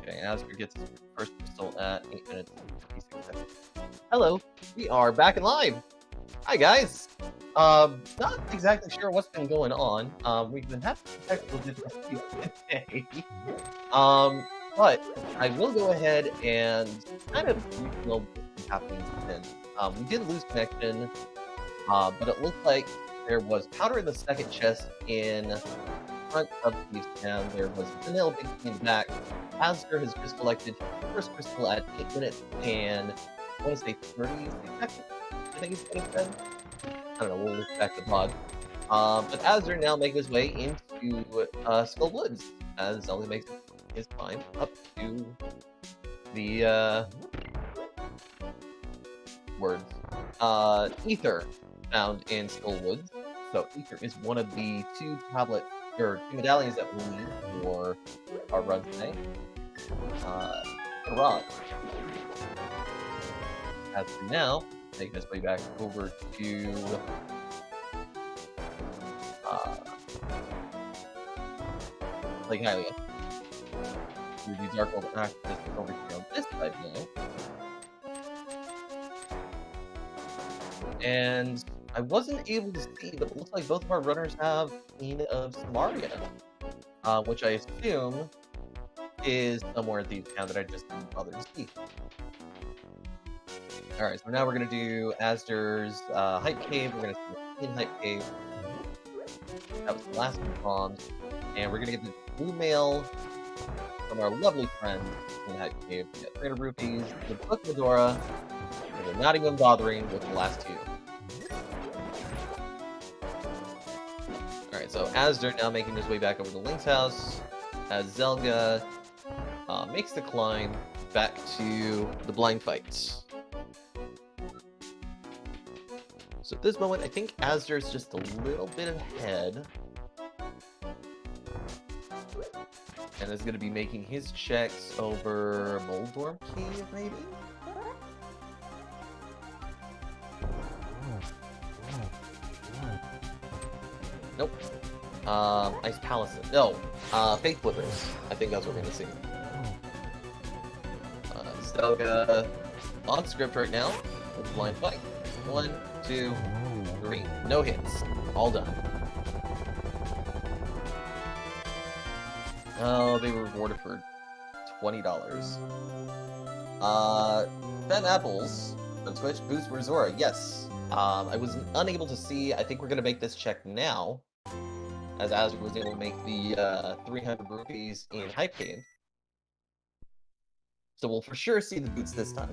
Okay, Azder gets his first pistol at 8 minutes and 56 seconds. Hello, we are back and live. Hi guys. Not exactly sure what's been going on. We've been having some technical difficulties today. But I will go ahead and kind of know what's happening since. We did lose connection, but it looked like there was powder in the second chest in front of the and there was vanilla big in the back. Azder has just collected his first crystal at 8 minutes and I want to say 36 seconds. I think it's what it said. I don't know, we'll look back at the pod. But Azder now making his way into Skull Woods as Zelda makes his climb up to the Ether found in Skull Woods. So Ether is one of the two medallions that we need for our run today. Hurrah! As for now, taking his way back over to Lake Hylia. We do Dark World access over here on this side now. And I wasn't able to see, but it looks like both of our runners have Queen of Samaria, which I assume is somewhere at the account that I just didn't bother to see. Alright, so now we're going to do Azder's Hype Cave. We're going to see in Hype Cave. That was the last one bombs. And we're going to get the blue mail from our lovely friend in Hype Cave. We got 300 rupees, the Book Medora, and we're not even bothering with the last two. Alright, so Azder now making his way back over to Link's house as Zelga makes the climb back to the blind fights. So at this moment, I think Azder is just a little bit ahead. And is going to be making his checks over Moldorm Cave, maybe? Nope. Ice Palace. No. Faith Flippers. I think that's what we're going to see. Zelga on script right now with blind fight. 1, 2, 3. No hits. All done. Oh, they were rewarded for $20. Ben Apples on Twitch, Boost Resora. Yes. I was unable to see. I think we're going to make this check now, as Azder was able to make the 300 rupees in Hype Cave. So we'll for sure see the boots this time.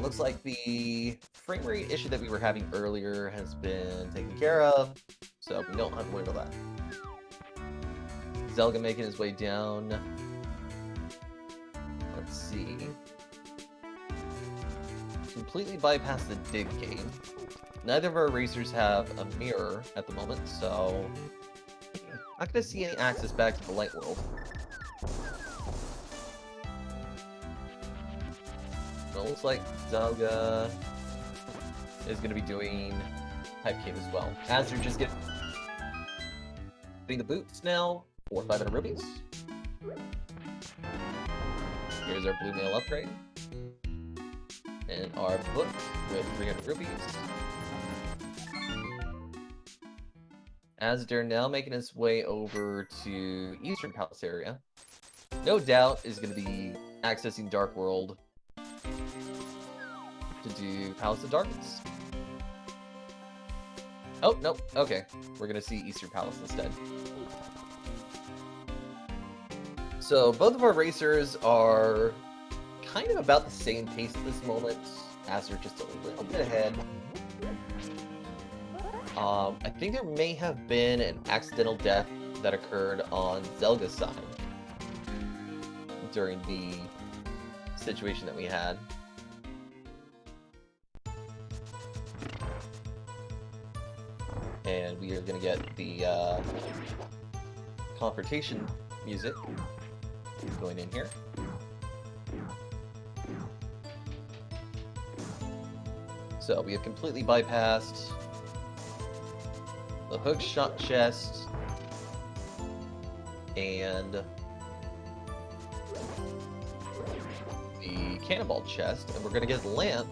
Looks like the frame rate issue that we were having earlier has been taken care of, so we don't have to worry about that. Zelga making his way down. Let's see. Completely bypass the dig game. Neither of our racers have a mirror at the moment, so not going to see any access back to the light world. Well, looks like Zelga is going to be doing Hype Cave as well. Azder just getting the boots now for 500 rupees. Here's our blue mail upgrade. And our book with 300 rupees. Azder now making his way over to Eastern Palace area. No doubt is going to be accessing Dark World to do Palace of Darkness. Oh, nope. Okay. We're going to see Eastern Palace instead. So both of our racers are kind of about the same pace at this moment. Azder just a little bit ahead. I think there may have been an accidental death that occurred on Zelga's side during the situation that we had. And we are going to get the confrontation music going in here. So we have completely bypassed the hook shot chest and the cannonball chest, and we're gonna get lamp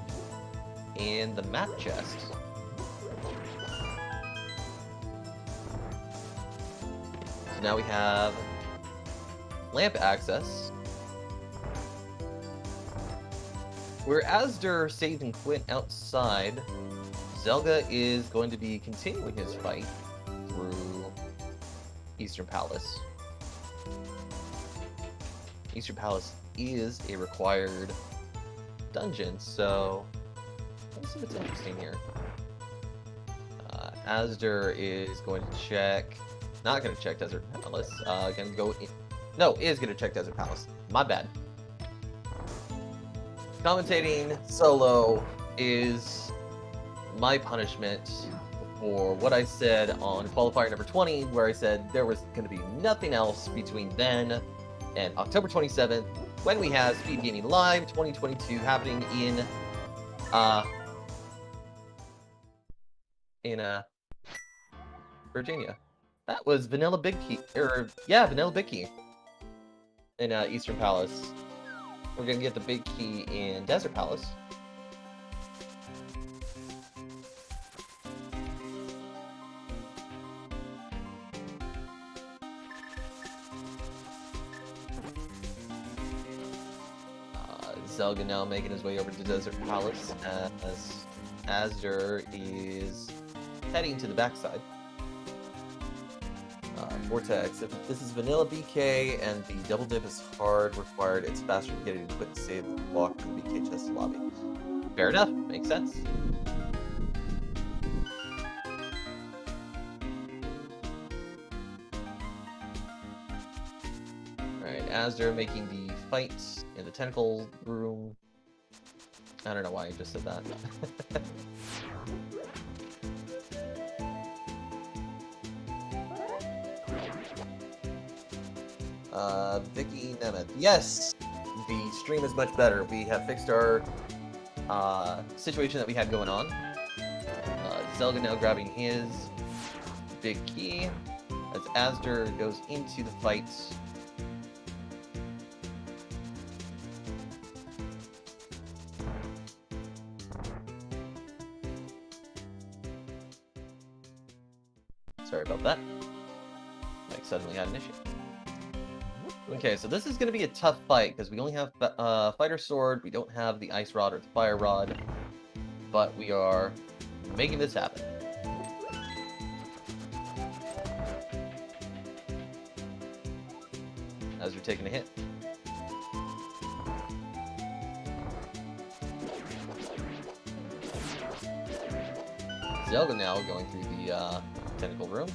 in the map chest. So now we have lamp access. Where Azder saved and quit outside, Zelga is going to be continuing his fight through Eastern Palace. Eastern Palace is a required dungeon, so let's see what's interesting here. Azder is going to check, not going to check Desert Palace, going to go in, no, is going to check Desert Palace. My bad. Commentating solo is my punishment for what I said on qualifier number 20, where I said there was going to be nothing else between then and October 27th, when we have SpeedGaming Live 2022 happening in Virginia. That was Vanilla Big Key, Vanilla Big Key in Eastern Palace. We're gonna get the big key in Desert Palace. Zelga now making his way over to Desert Palace as Azder is heading to the backside. Vortex, if this is vanilla BK and the double dip is hard required, it's faster to get it to quit and save the block from the BK chest lobby. Fair enough, makes sense. Alright, Azder making the fight in the tentacle room. I don't know why I just said that. Vicky Nemeth. Yes! The stream is much better. We have fixed our situation that we had going on. Zelga now grabbing his big key as Azder goes into the fight. Sorry about that. Mike suddenly had an issue. Okay, so this is going to be a tough fight, because we only have Fighter Sword, we don't have the Ice Rod or the Fire Rod, but we are making this happen. As we're taking a hit. Zelga now going through the tentacle room.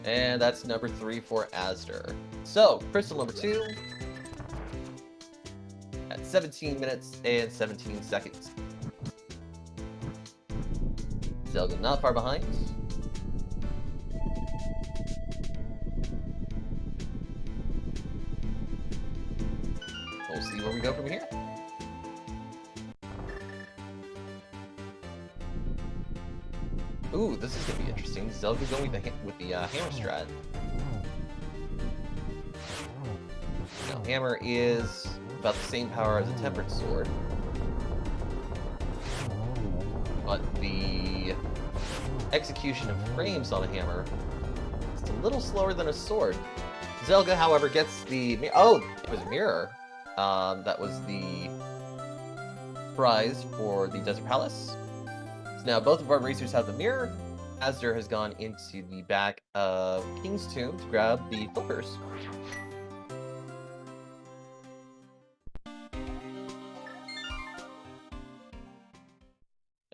And that's number 3 for Azder. So, crystal number 2 at 17 minutes and 17 seconds. Zelga not far behind. We'll see where we go from here. Ooh, this is gonna be interesting. Zelga's going with the hammer strat. Now, hammer is about the same power as a tempered sword, but the execution of frames on a hammer is a little slower than a sword. Zelga, however, gets the it was a mirror. That was the prize for the Desert Palace. Now, both of our racers have the mirror. Azder has gone into the back of King's Tomb to grab the flippers.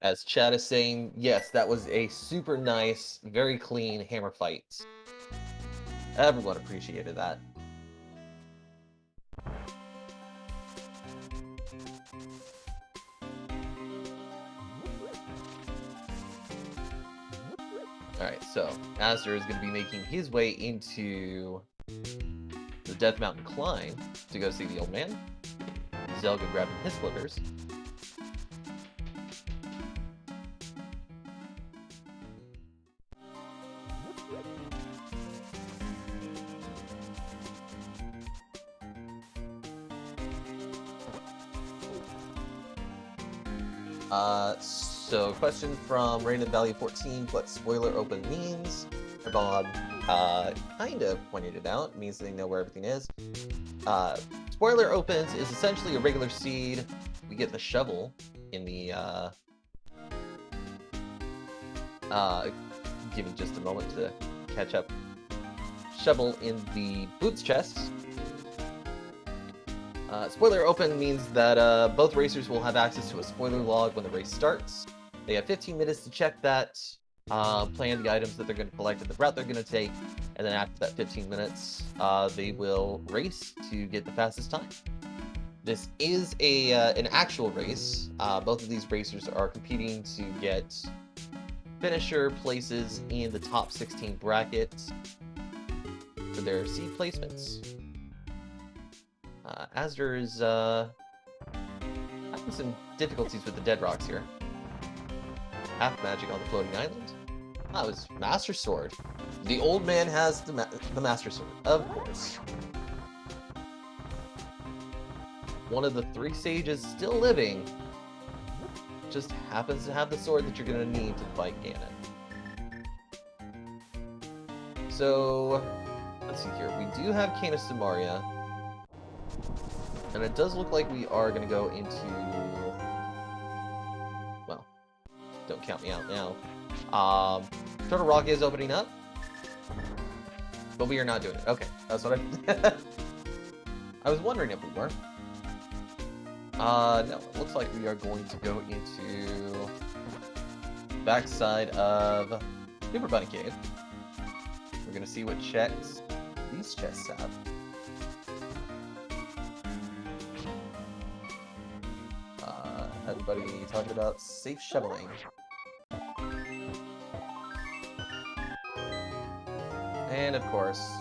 As chat is saying, yes, that was a super nice, very clean hammer fight. Everyone appreciated that. Alright, so Azder is going to be making his way into the Death Mountain Climb to go see the old man. Zelga grabbing his flippers. So question from Random Value 14, what spoiler open means? Bob kind of pointed it out. It means they know where everything is. Spoiler opens is essentially a regular seed. We get the shovel in the give me just a moment to catch up. Shovel in the boots chest. Spoiler open means that both racers will have access to a spoiler log when the race starts. They have 15 minutes to check that, plan the items that they're going to collect and the route they're going to take, and then after that 15 minutes, they will race to get the fastest time. This is an actual race. Both of these racers are competing to get finisher places in the top 16 brackets for their seed placements. Azder is having some difficulties with the dead rocks here. Half magic on the floating island. That was Master Sword. The old man has the Master Sword, of course. One of the 3 sages still living just happens to have the sword that you're going to need to fight Ganon. So, let's see here. We do have Canis Samaria. And it does look like we are going to go into... Well, don't count me out now. Turtle Rock is opening up. But we are not doing it. Okay, that's what I... I was wondering if we were. No, it looks like we are going to go into... backside of Super Bunny Cave. We're going to see what checks these chests have. Everybody talking about safe shoveling. And of course,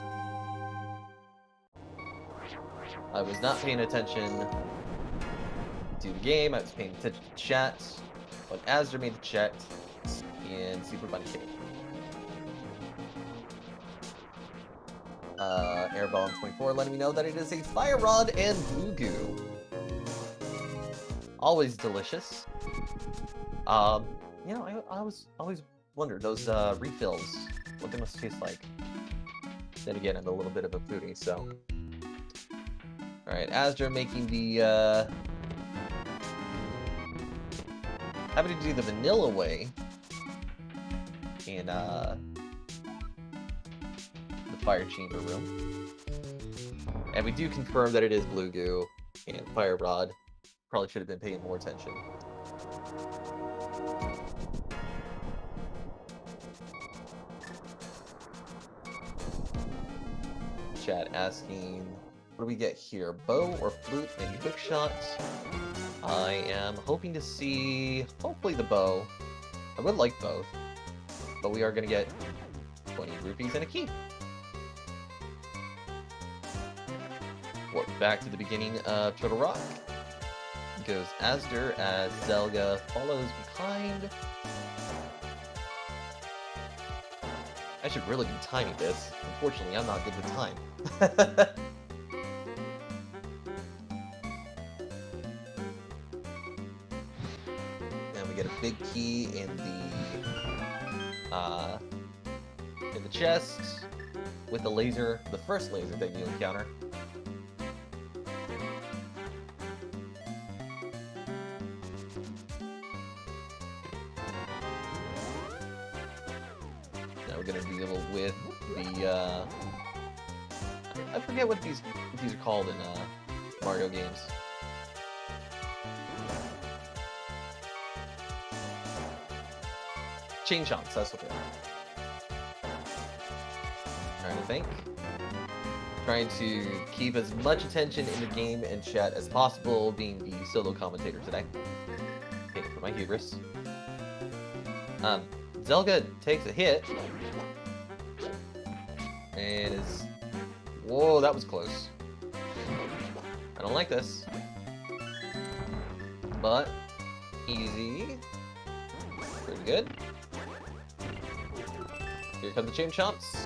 I was not paying attention to the game, I was paying attention to chat, but Azder made the check in Super Bunny Cave. Airbomb24 letting me know that it is a fire rod and blue goo. Always delicious. You know, I always wondered those refills, what they must taste like. Then again, I'm a little bit of a foodie, so. Alright, Azder making the having to do the vanilla way in the fire chamber room. And we do confirm that it is blue goo and fire rod. Probably should have been paying more attention. Chat asking, what do we get here? Bow or flute and hook shot? I am hoping to see, hopefully the bow. I would like both, but we are going to get 20 rupees and a key. Warp back to the beginning of Turtle Rock. Goes Azder as Zelga follows behind. I should really be timing this. Unfortunately, I'm not good with time. And we get a big key in the chest with the laser, the first laser that you encounter. Gonna deal with the I forget what these are called in Mario games. Chain chomps, that's what they are. Trying to think. Trying to keep as much attention in the game and chat as possible, being the solo commentator today. Paying for my hubris. Zelga takes a hit. And is... Whoa, that was close. I don't like this. But, easy. Pretty good. Here come the chain chomps.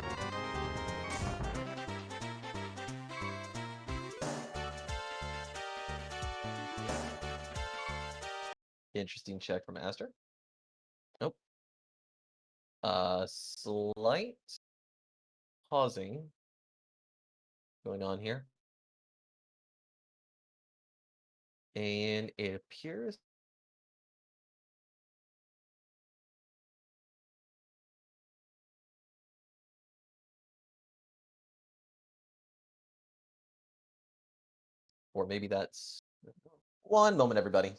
Interesting check from azder. Nope. Slight pausing going on here. And it appears or maybe that's one moment, everybody.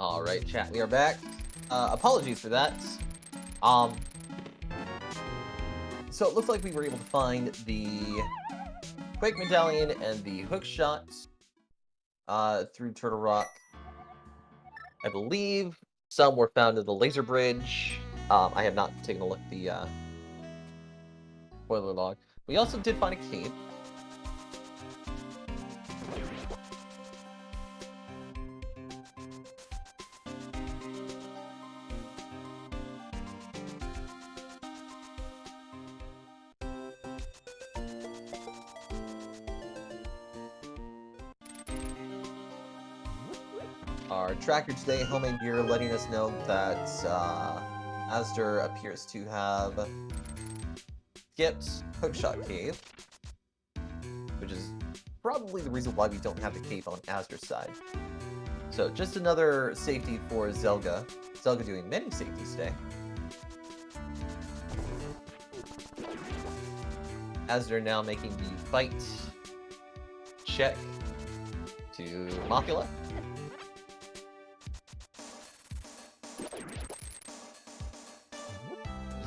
All right, chat, we are back. Apologies for that. So it looks like we were able to find the Quake Medallion and the hook shot through Turtle Rock. I believe some were found in the laser bridge. I have not taken a look at the spoiler log. We also did find a cave. Our tracker today, Homemade Gear, letting us know that azder appears to have skipped Hookshot Cave, which is probably the reason why we don't have the cave on azder's side. So just another safety for Zelga. Zelga doing many safeties today. azder now making the fight check to Mafula.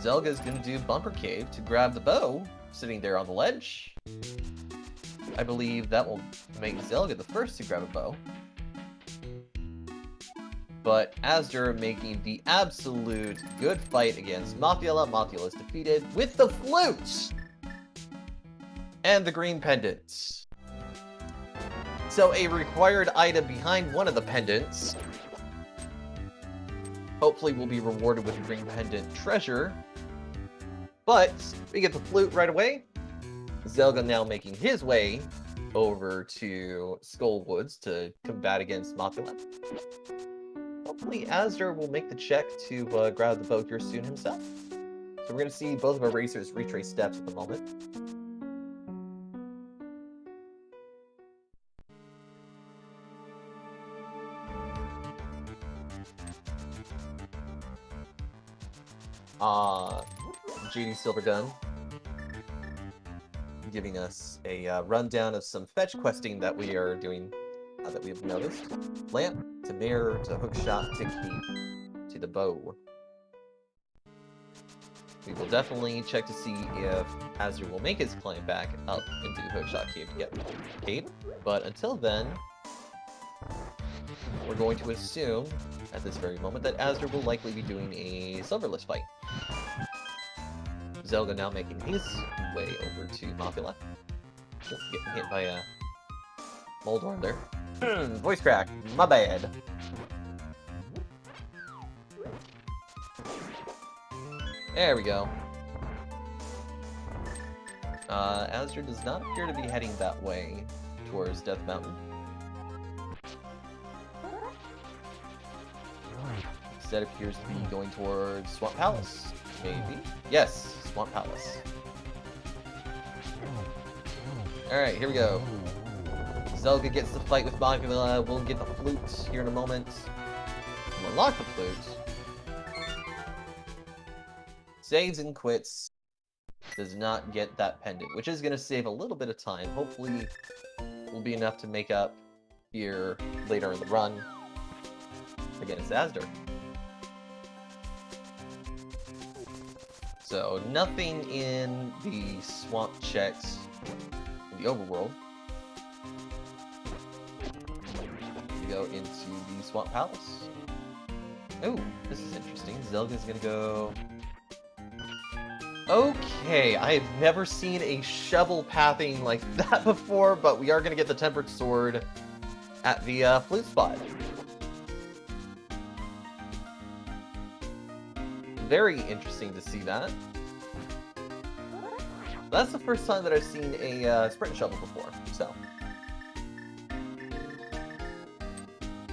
Zelga's gonna do Bumper Cave to grab the bow, sitting there on the ledge. I believe that will make Zelga the first to grab a bow. But azder making the absolute good fight against Mafula. Mafula is defeated with the flute! And the green pendants. So a required item behind one of the pendants. Hopefully we'll be rewarded with a green pendant treasure. But we get the flute right away. Zelga now making his way over to Skull Woods to combat against Mafula. Hopefully azder will make the check to grab the bow here soon himself. So we're going to see both of our racers retrace steps at the moment. JD Silvergun giving us a rundown of some fetch questing that we are doing, that we have noticed. Lamp to mirror to hookshot to keep to the bow. We will definitely check to see if Azder will make his climb back up into Hookshot Cave to get paid. But until then, we're going to assume at this very moment that Azder will likely be doing a silverless fight. Zelga now making his way over to Mopula. Getting hit by a Moldorm there. Voice crack. My bad. There we go. Azder does not appear to be heading that way towards Death Mountain. Instead appears to be going towards Swamp Palace. Maybe? Yes, Swamp Palace. Alright, here we go. Zelga gets the fight with Magula. We'll get the flute here in a moment. We'll unlock the flute. Saves and quits. Does not get that pendant, which is going to save a little bit of time. Hopefully, will be enough to make up here later in the run against Azder. So, nothing in the swamp checks in the overworld. We go into the Swamp Palace. Oh, this is interesting. Zelga's gonna go... Okay, I have never seen a shovel pathing like that before, but we are gonna get the Tempered Sword at the flute spot. Very interesting to see that. That's the first time that I've seen a sprint shovel before, so.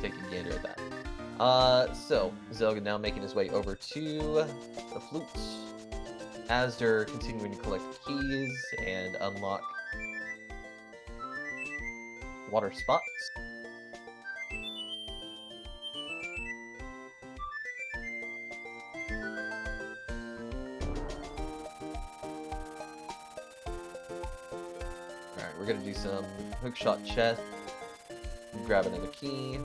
Take a gander at that. So, Zelga now making his way over to the flute. Azder continuing to collect keys and unlock water spots. Alright, we're gonna do some hookshot chest. Grab another key.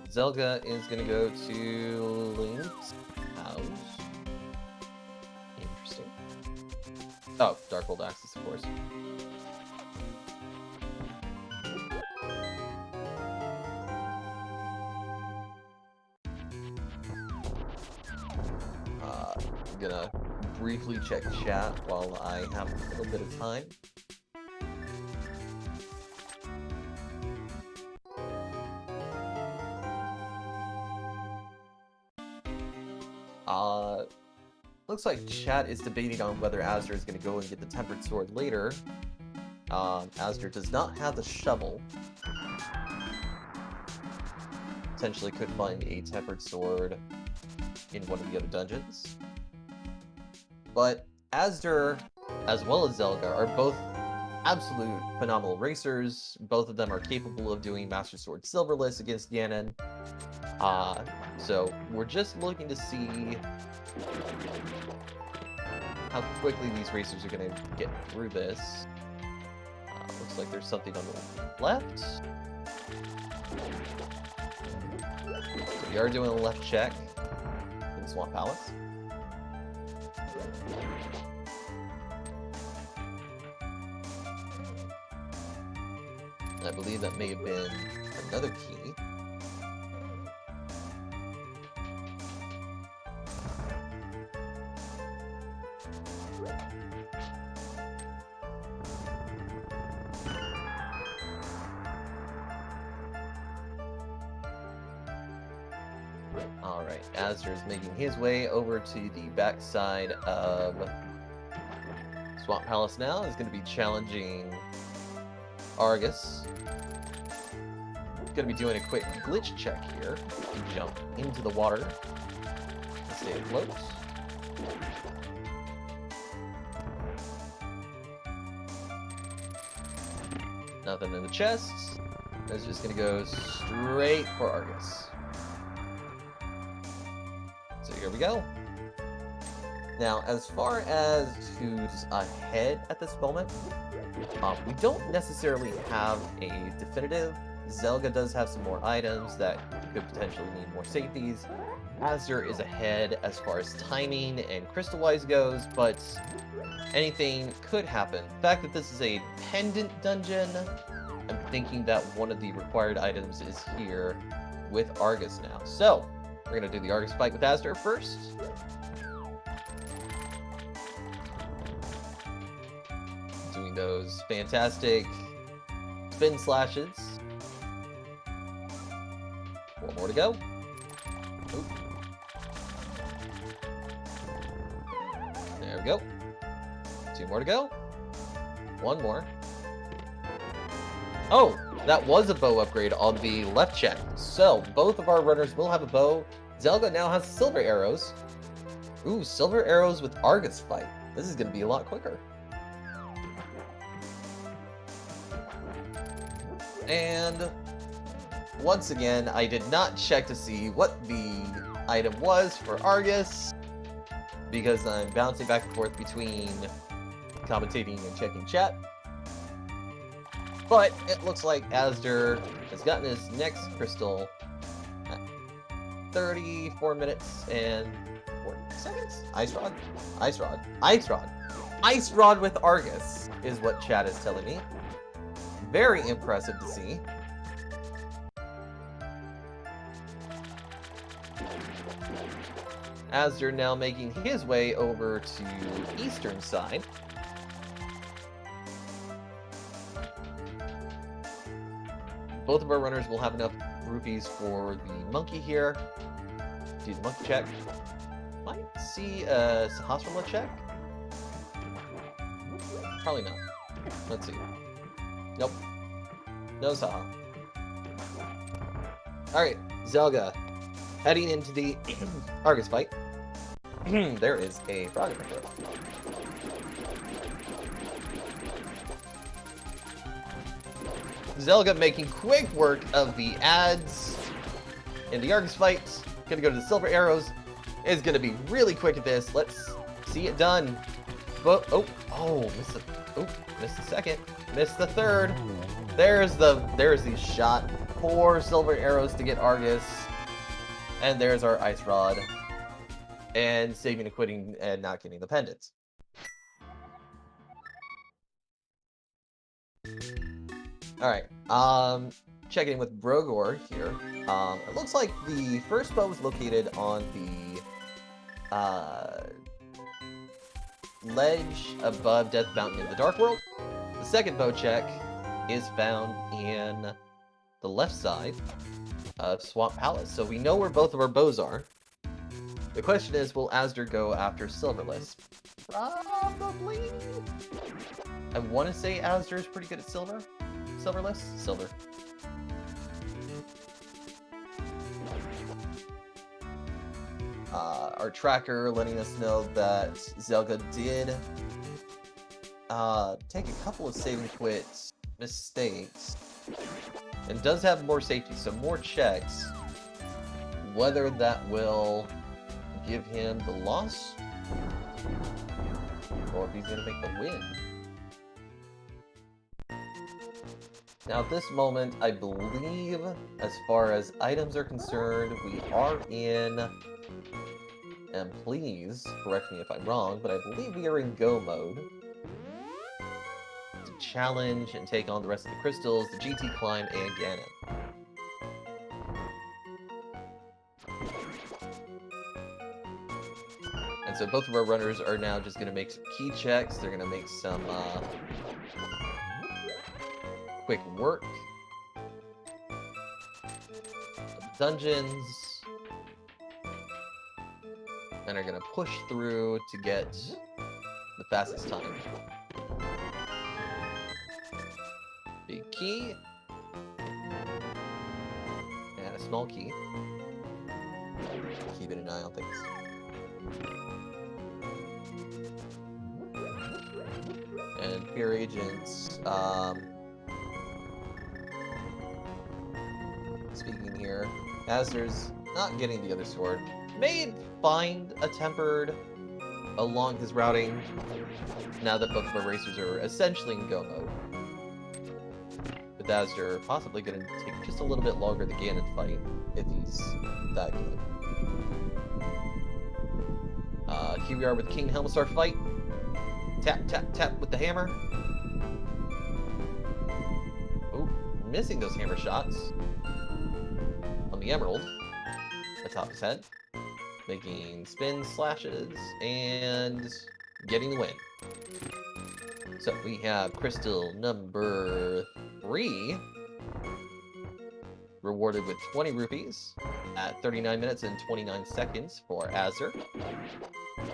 Zelga is gonna go to Link's house. Interesting. Oh, Darkhold Axis, of course. I'm gonna briefly check chat while I have a little bit of time. Looks like chat is debating on whether Azder is going to go and get the Tempered Sword later. Azder does not have the shovel. Potentially could find a Tempered Sword in one of the other dungeons. But Azder, as well as Zelga, are both absolute phenomenal racers. Both of them are capable of doing Master Sword Silverless against Ganon. So we're just looking to see how quickly these racers are going to get through this. Looks like there's something on the left. So we are doing a left check in the Swamp Palace. I believe that may have been another key. Alright, Azder is making his way over to the backside of Swamp Palace now. He's going to be challenging Argus. Going to be doing a quick glitch check here to jump into the water and stay afloat. Nothing in the chest. That's just going to go straight for Argus. So here we go. Now, as far as who's ahead at this moment, we don't necessarily have a definitive Zelga does have some more items that could potentially need more safeties. Azder is ahead as far as timing and crystal-wise goes, but anything could happen. The fact that this is a pendant dungeon, I'm thinking that one of the required items is here with Argus now. So, we're going to do the Argus fight with Azder first. Doing those fantastic spin slashes. 4 more to go. Oop. There we go. 2 more to go. 1 more. Oh, that was a bow upgrade on the left check. So, both of our runners will have a bow. Zelga now has silver arrows. Ooh, silver arrows with Argus fight. This is going to be a lot quicker. And once again, I did not check to see what the item was for Argus, because I'm bouncing back and forth between commentating and checking chat. But it looks like Azder has gotten his next crystal at 34 minutes and 40 seconds? Ice Rod? Ice Rod. Ice Rod. Ice Rod with Argus is what chat is telling me. Very impressive to see. Azder now making his way over to eastern side. Both of our runners will have enough rupees for the monkey here. Do the monkey check. Might see a Sahasrama check. Probably not. Let's see. Nope. No Saha. Alright, Zelga. Heading into the Argus fight. There is a frog in my throat. Zelga making quick work of the ads in the Argus fight. Gonna go to the silver arrows. Is gonna be really quick at this. Let's see it done. Oh, missed the second. Missed the third. There's the shot. 4 silver arrows to get Argus. And there's our Ice Rod. And saving and quitting and not getting the pendants. Alright, checking with Brogor here. It looks like the first bow is located on the ledge above Death Mountain in the Dark World. The second bow check is found in the left side of Swamp Palace. So we know where both of our bows are. The question is, will Azder go after Silverless? Probably. I want to say Azder is pretty good at silver. Silverless? Silver. Our tracker letting us know that Zelga did take a couple of save and quit mistakes and does have more safety, so more checks. Whether that will give him the loss or if he's going to make the win. Now at this moment, I believe, as far as items are concerned, we are in, and please correct me if I'm wrong, but I believe we are in go mode. To challenge and take on the rest of the crystals, the GT Climb, and Ganon. And so both of our runners are now just going to make some key checks. They're going to make some quick work of dungeons, and are going to push through to get the fastest time. Big key, and a small key. Keeping an eye on things. And peer agents, speaking here, Azder's not getting the other sword. May find a tempered along his routing now that both of our racers are essentially in go mode. with azder possibly going to take just a little bit longer to Ganon fight if he's that good. Here we are with King Helmasaur fight. Tap, tap, tap with the hammer. Oh, missing those hammer shots on the emerald atop his head. Making spin slashes and getting the win. So we have crystal number 3, rewarded with 20 rupees at 39 minutes and 29 seconds for azder.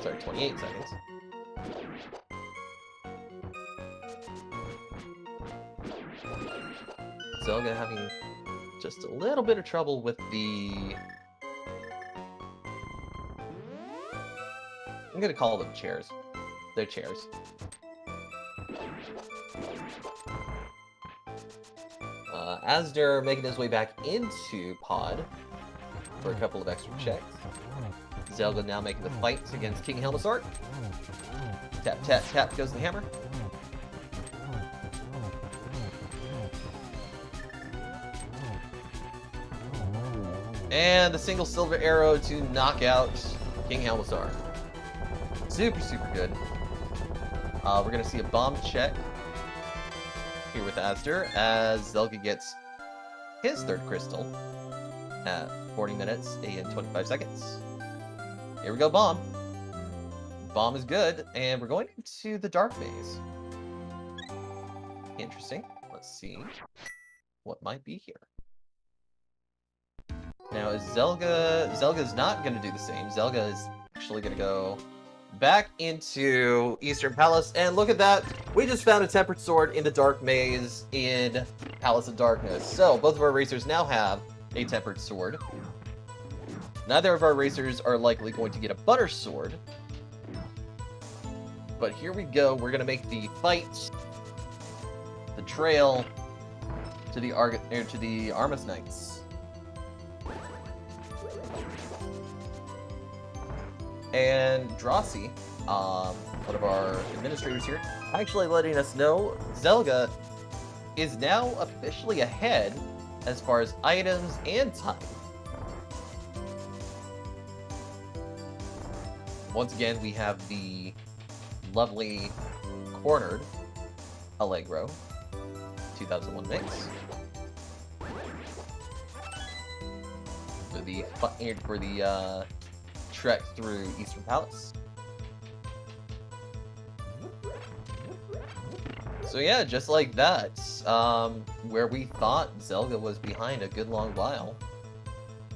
Sorry, 28 seconds. Zelga having just a little bit of trouble with the... I'm gonna call them chairs. They're chairs. Azder making his way back into Pod for a couple of extra checks. Zelga now making the fight against King Helmasaur. Tap, tap, tap goes the hammer. And the single silver arrow to knock out King Helmasaur. Super, super good. We're going to see a bomb check here with azder as Zelga gets his 3rd crystal at 40 minutes and 25 seconds. Here we go, bomb. Bomb is good, and we're going into the dark maze. Interesting. Let's see what might be here. Now, is Zelga's not going to do the same. Zelga is actually going to go back into Eastern Palace, and look at that. We just found a tempered sword in the dark maze in Palace of Darkness. So, both of our racers now have a tempered sword. Neither of our racers are likely going to get a butter sword. But here we go. We're going to make the fight, the trail, to the Armas Knights. And Drossi, one of our administrators here, actually letting us know Zelga is now officially ahead as far as items and time. Once again, we have the lovely cornered Allegro 2001 mix for the trek through Eastern Palace. So yeah, just like that, where we thought Zelga was behind a good long while,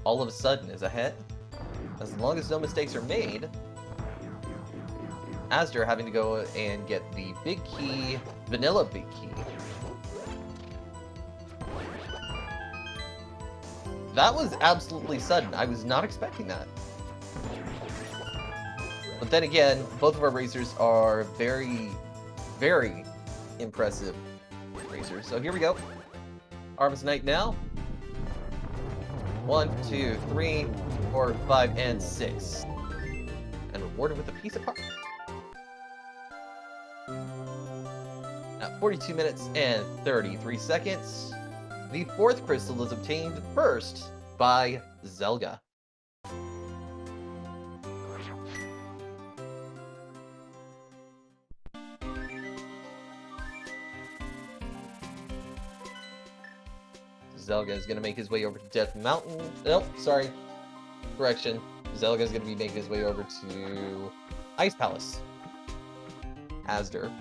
all of a sudden is ahead. As long as no mistakes are made, azder having to go and get the big key, vanilla big key. That was absolutely sudden. I was not expecting that. But then again, both of our racers are very, very impressive racers. So here we go. Armas Knight now. 1, 2, 3, 4, 5, and 6. And rewarded with a piece of park. At 42 minutes and 33 seconds, the 4th crystal is obtained first by Zelga. Zelga is going to make his way over to Death Mountain. Nope, sorry. Correction. Zelga is going to be making his way over to Ice Palace. azder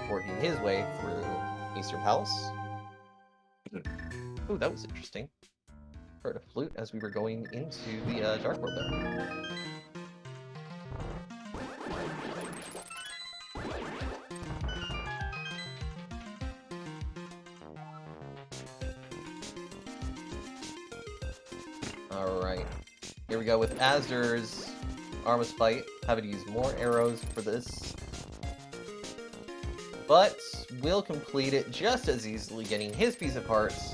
working his way through Eastern Palace. Ooh, that was interesting. Heard a flute as we were going into the Dark World there. Alright. Here we go with azder's Armas fight. Having to use more arrows for this. But we'll complete it just as easily, getting his piece of parts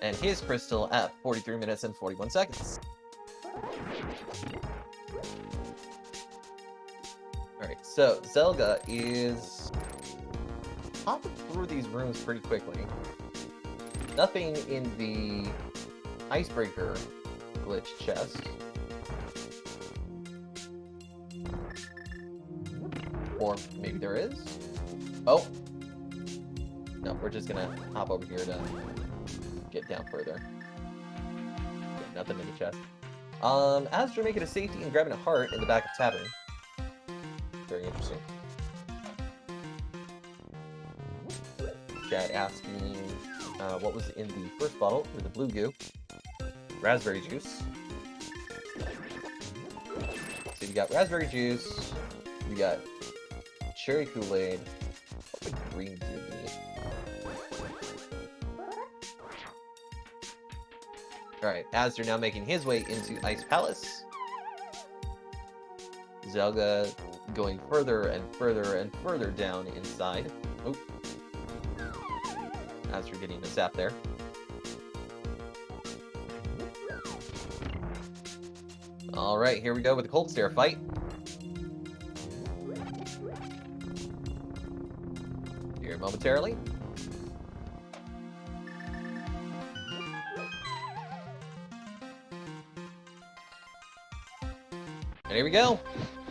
and his crystal at 43 minutes and 41 seconds. Alright, so Zelga is hopping through these rooms pretty quickly. Nothing in the icebreaker glitch chest. Or maybe there is? Oh! No, we're just gonna hop over here to get down further. Yeah, nothing in the chest. Azder making a safety and grabbing a heart in the back of Tavern. Very interesting. Chat asking what was in the first bottle with the blue goo. Raspberry juice. So you got raspberry juice, you got cherry Kool-Aid. What would green goo be? Alright, Azder now making his way into Ice Palace. Zelga going further and further and further down inside. Oop. Azder getting a zap there. Alright, here we go with the Cold Stare fight. Here momentarily. And here we go.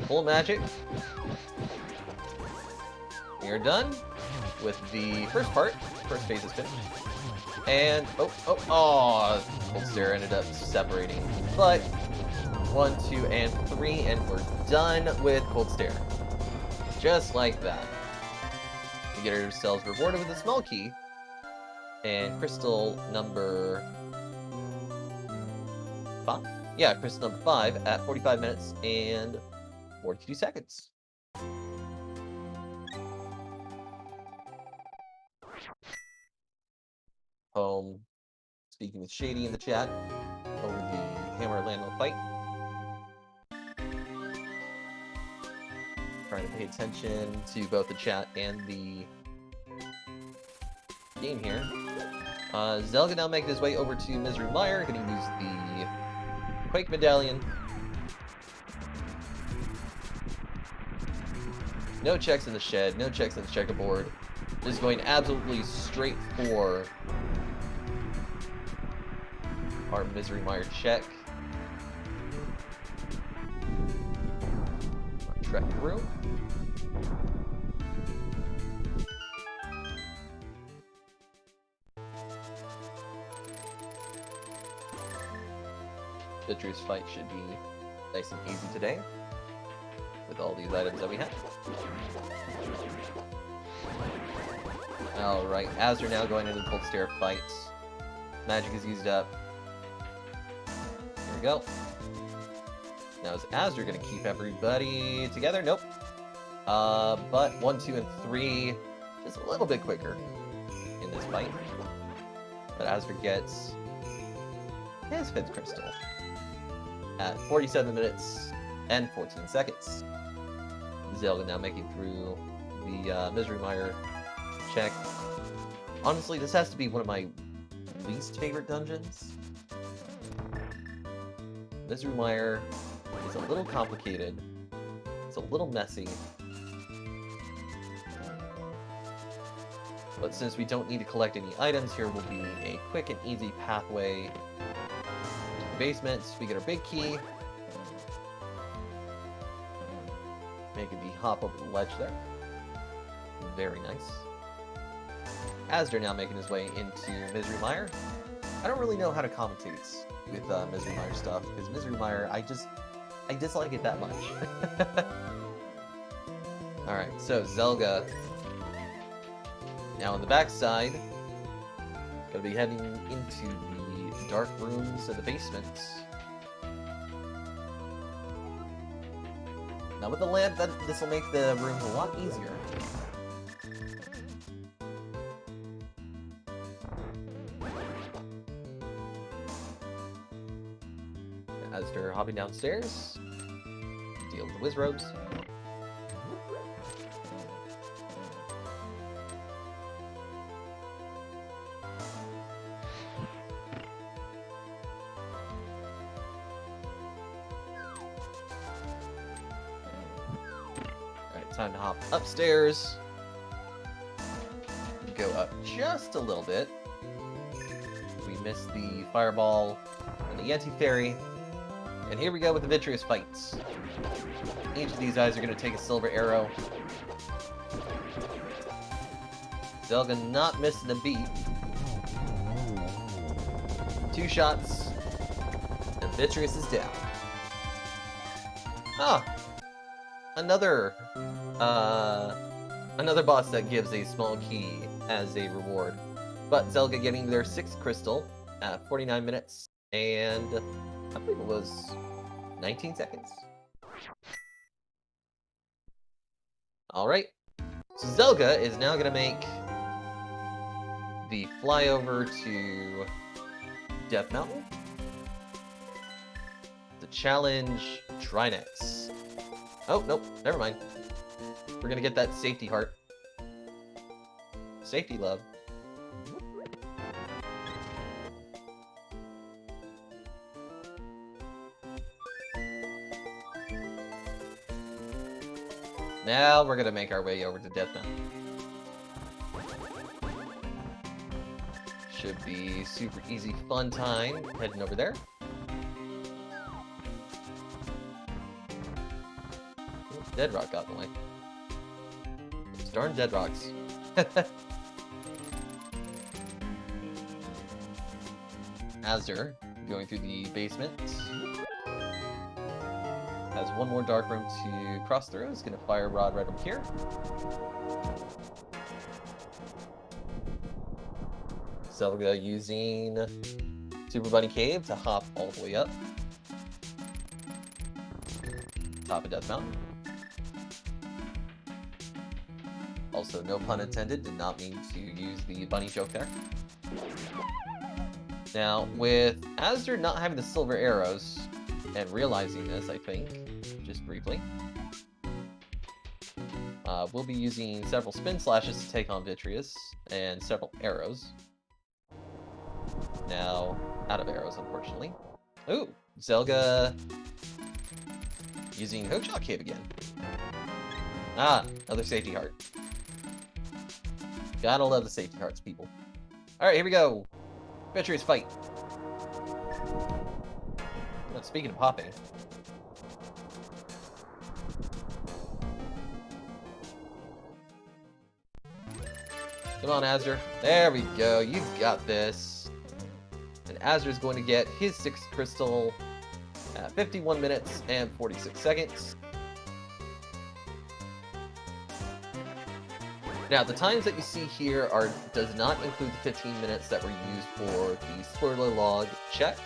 Full magic. We are done with the first part. First phase is finished. And, oh, Cold Stare ended up separating. But 1, 2, and 3, and we're done with Cold Stare. Just like that. We get ourselves rewarded with a small key. And crystal number 5? Yeah, crystal number 5 at 45 minutes and 42 seconds. Home. Speaking with Shady in the chat over the Hammer Landmill fight. Trying to pay attention to both the chat and the game here. Zelga now making his way over to Misery Mire, going to use the Quake Medallion. No checks in the shed, no checks in the checkerboard. Just going absolutely straight for our Misery Mire check. Trek through. Citrus fight should be nice and easy today with all these items that we have. Alright, Azder now going into the Cold Stare fight. Magic is used up. Here we go. Now is Azder going to keep everybody together? Nope. But 1, 2, and 3 just a little bit quicker in this fight. But Azder gets his 5th crystal at 47 minutes and 14 seconds. Zelga now making through the Misery Mire check. Honestly, this has to be one of my least favorite dungeons. Misery Mire is a little complicated. It's a little messy. But since we don't need to collect any items, here will be a quick and easy pathway to the basement. We get our big key. Making the hop over the ledge there. Very nice. Azder now making his way into Misery Mire. I don't really know how to commentate with Misery Mire stuff, because Misery Mire, I dislike it that much. Alright, so Zelga now on the backside, gonna be heading into the dark rooms of the basement. Now with the lamp, this will make the rooms a lot easier. Azder hopping downstairs, deal with the Wizrobes. Alright, time to hop upstairs. go up just a little bit. We missed the fireball and the Yeti Fairy. And here we go with the Vitreous fights. Each of these guys are going to take a silver arrow. Zelga not missing a beat. 2 shots. And Vitreous is down. Ah! Another boss that gives a small key as a reward. But Zelga getting their 6th crystal at 49 minutes. And I believe it was 19 seconds. Alright. So Zelga is now going to make the flyover to Death Mountain to challenge Trinex. Oh, nope, never mind. We're going to get that safety heart. Safety love. Now we're gonna make our way over to Death Mountain. Should be super easy fun time heading over there. Dead rock got in the way. Those darn dead rocks. Azder going through the basement. Has one more dark room to cross through. Is going to fire Rod right over here. Zelga using Super Bunny Cave to hop all the way up. Top of Death Mountain. Also, no pun intended, did not mean to use the bunny joke there. Now, with Azder not having the silver arrows, and realizing this, I think, just briefly, we'll be using several spin slashes to take on Vitreous, and several arrows. Now, out of arrows, unfortunately. Ooh, Zelga using Hookshot Cave again. Ah, another safety heart. Gotta love the safety hearts, people. Alright, here we go. Vitreous fight. Speaking of hopping. Come on, Azder. There we go. You've got this. And Azder's going to get his 6th crystal at 51 minutes and 46 seconds. Now, the times that you see here does not include the 15 minutes that were used for the spoiler log check.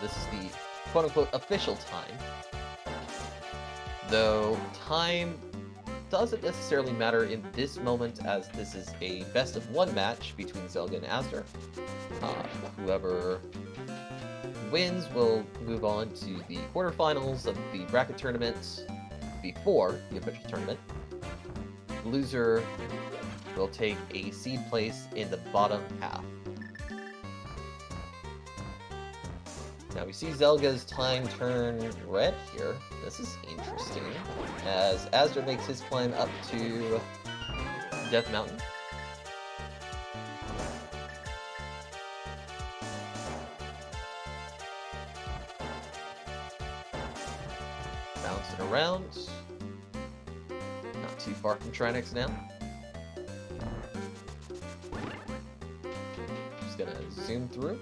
This is the quote-unquote official time. Though time doesn't necessarily matter in this moment, as this is a best-of-1 match between Zelga and Azder. Whoever wins will move on to the quarterfinals of the bracket tournament before the official tournament. The loser will take a seed place in the bottom half. Now we see Zelga's time turn red here. This is interesting, as Azder makes his climb up to Death Mountain. Bouncing around. Not too far from Trinex now. Just gonna zoom through.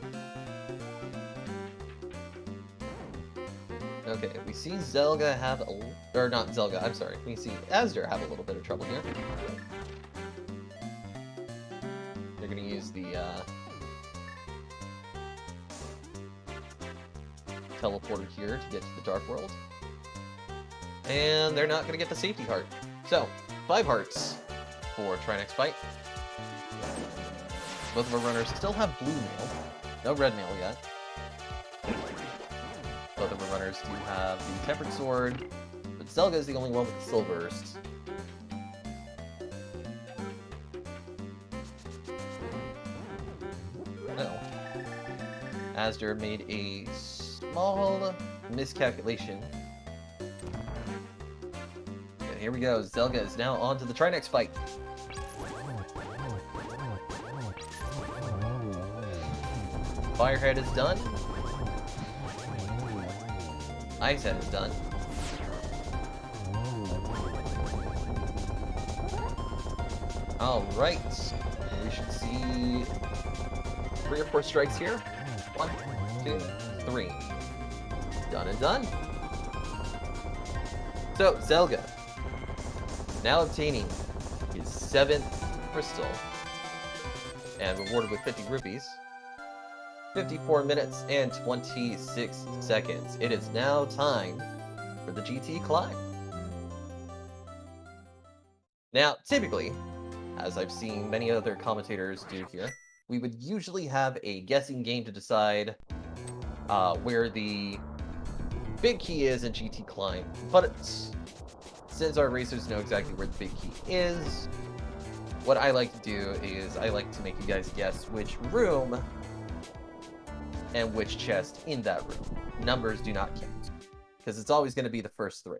Okay, we see Zelga have or not Zelga, I'm sorry. We see Azder have a little bit of trouble here. They're gonna use the teleporter here to get to the Dark World. And they're not gonna get the safety heart. So, 5 hearts for Trinex fight. Both of our runners still have blue mail. No red mail yet. Both of our runners do have the Tempered Sword, but Zelga is the only one with the Soul Burst. Oh. Azder made a small miscalculation. And here we go, Zelga is now on to the Trinex fight. Firehead is done. Icehead is done. Alright. We should see 3 or 4 strikes here. 1, 2, 3. Done and done. So, Zelga, now obtaining his 7th crystal, and rewarded with 50 rupees. 54 minutes and 26 seconds. It is now time for the GT climb. Now, typically, as I've seen many other commentators do here, we would usually have a guessing game to decide where the big key is in GT Climb, but since our racers know exactly where the big key is, what I like to do is I like to make you guys guess which room and which chest in that room. Numbers do not count, because it's always going to be the first 3.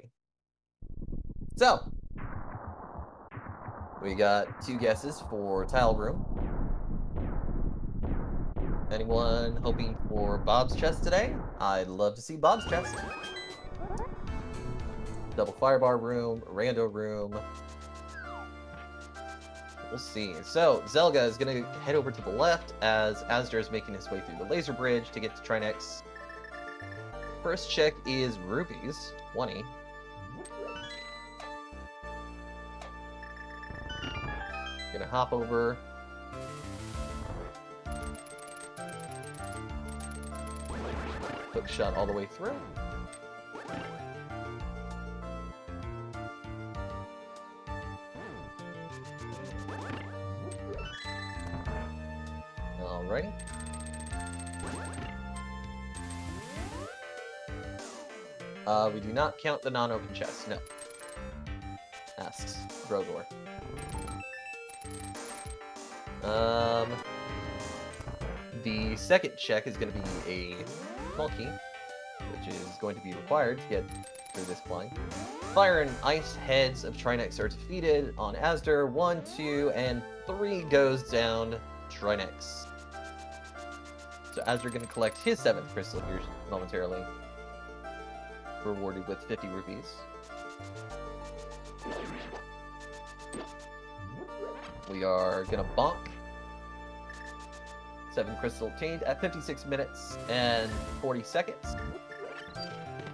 So, we got 2 guesses for tile room. Anyone hoping for Bob's chest today? I'd love to see Bob's chest. Double firebar room, rando room. We'll see. So, Zelga is going to head over to the left as Azder is making his way through the laser bridge to get to Trinex. First check is rupees, 20. Gonna hop over. Hook shot all the way through. Alrighty. We do not count the non-open chest, no. Asks Brogor. The second check is going to be a small key, which is going to be required to get through this climb. Fire and ice heads of Trinex are defeated on Azder. 1, 2, and 3 goes down Trinex. So Azder going to collect his 7th crystal here momentarily, rewarded with 50 rupees. We are going to bonk. 7 crystal obtained at 56 minutes and 40 seconds.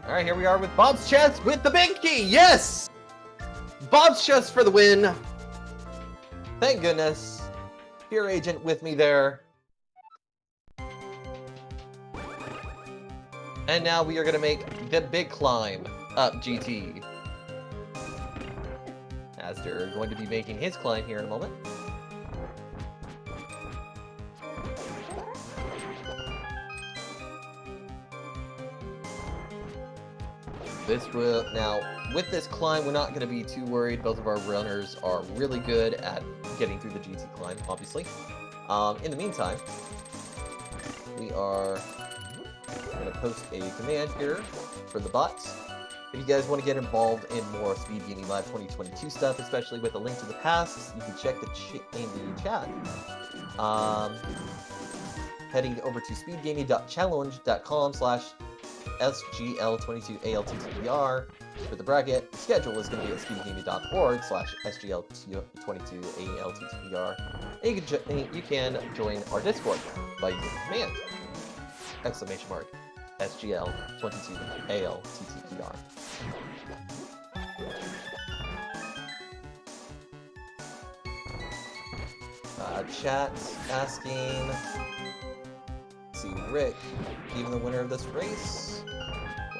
Alright, here we are with Bob's chest with the big key! Yes! Bob's chest for the win! Thank goodness. Fear Agent with me there. And now we are going to make the big climb up GT. Azder going to be making his climb here in a moment. This will, now, with this climb, we're not going to be too worried. Both of our runners are really good at getting through the GT climb, obviously. In the meantime, we are going to post a command here for the bots. If you guys want to get involved in more SpeedGaming Live 2022 stuff, especially with a link to the past, you can check the in the chat. Heading over to speedgaming.challenge.com/SGL22ALTTPR for the bracket. The schedule is going to be at speedgaming.org/SGL22ALTTPR. And you can join our Discord by using the command !SGL22ALTTPR. Chat asking, let's see, Rick, even the winner of this race?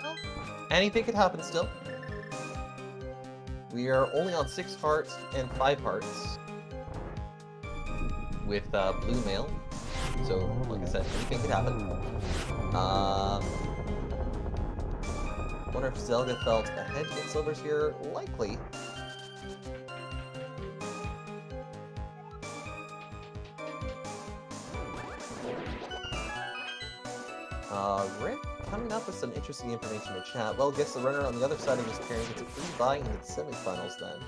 Well, anything could happen still. We are only on 6 hearts and 5 hearts with blue mail. So, like I said, anything could happen. Wonder if Zelga felt ahead to get silvers here. Likely. Rick coming up with some interesting information in chat. Well, guess the runner on the other side of this pairing gets a free bye into the semifinals then.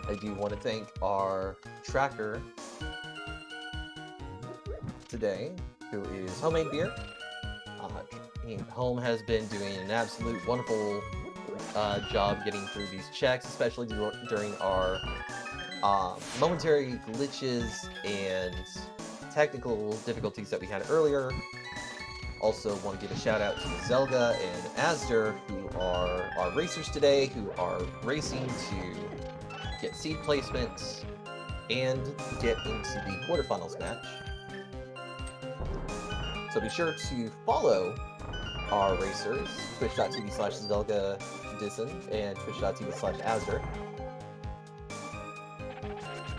I do want to thank our tracker today, who is Homemade Beer. Home has been doing an absolute wonderful job getting through these checks, especially during our momentary glitches and technical difficulties that we had earlier. Also want to give a shout out to Zelga and Azder, who are our racers today, who are racing to get seed placements and get into the quarterfinals match. So be sure to follow our racers, twitch.tv/zelgadissan and twitch.tv/azder.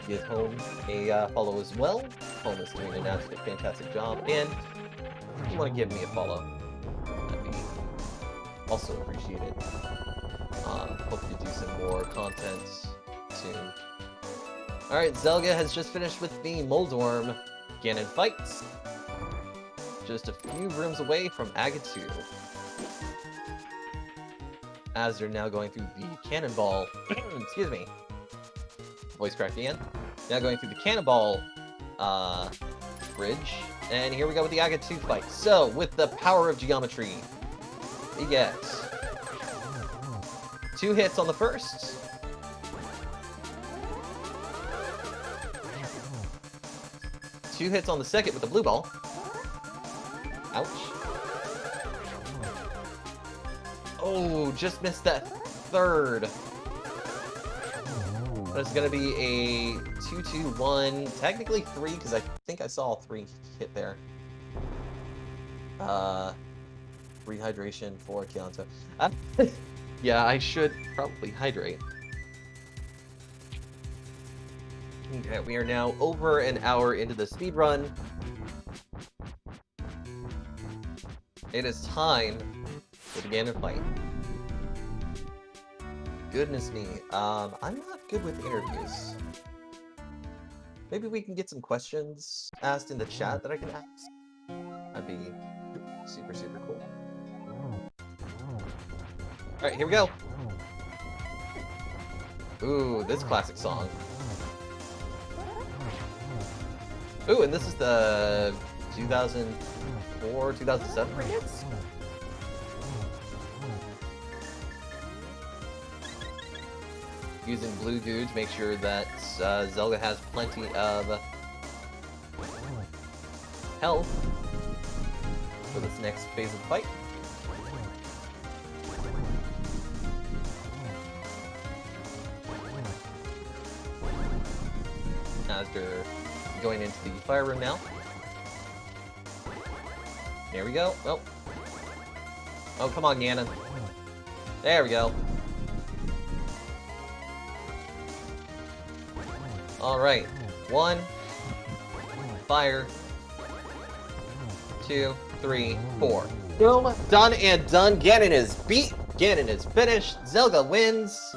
Give Home a follow as well. Home is doing an absolutely fantastic job, and if you want to give me a follow, that'd be also appreciated. Hope to do some more content soon. Alright, Zelga has just finished with the Moldorm Ganon fights. Just a few rooms away from Agatu. As they're now going through the Cannonball, excuse me, voice crack again. Now going through the Cannonball bridge, and here we go with the Agatu fight. So, with the power of geometry, we get 2 hits on the first. Two hits on the second with the blue ball. Ouch. Oh, just missed that third. But it's going to be a 2-2-1, technically 3, because I think I saw 3 hit there. Rehydration for Keonto. Yeah, I should probably hydrate. Okay, we are now over an hour into the speed run. It is time to begin a fight. Goodness me, I'm not good with interviews. Maybe we can get some questions asked in the chat that I can ask. That'd be super, super cool. Alright, here we go. Ooh, this classic song. Ooh, and this is the 2004, 2007 remix? Using blue goo to make sure that Zelga has plenty of health for this next phase of the fight. Azder going into the fire room now. There we go. Oh. Oh, come on, Ganon. There we go. Alright. 1. Fire. 2, 3, 4. Boom. Done and done. Ganon is beat. Ganon is finished. Zelga wins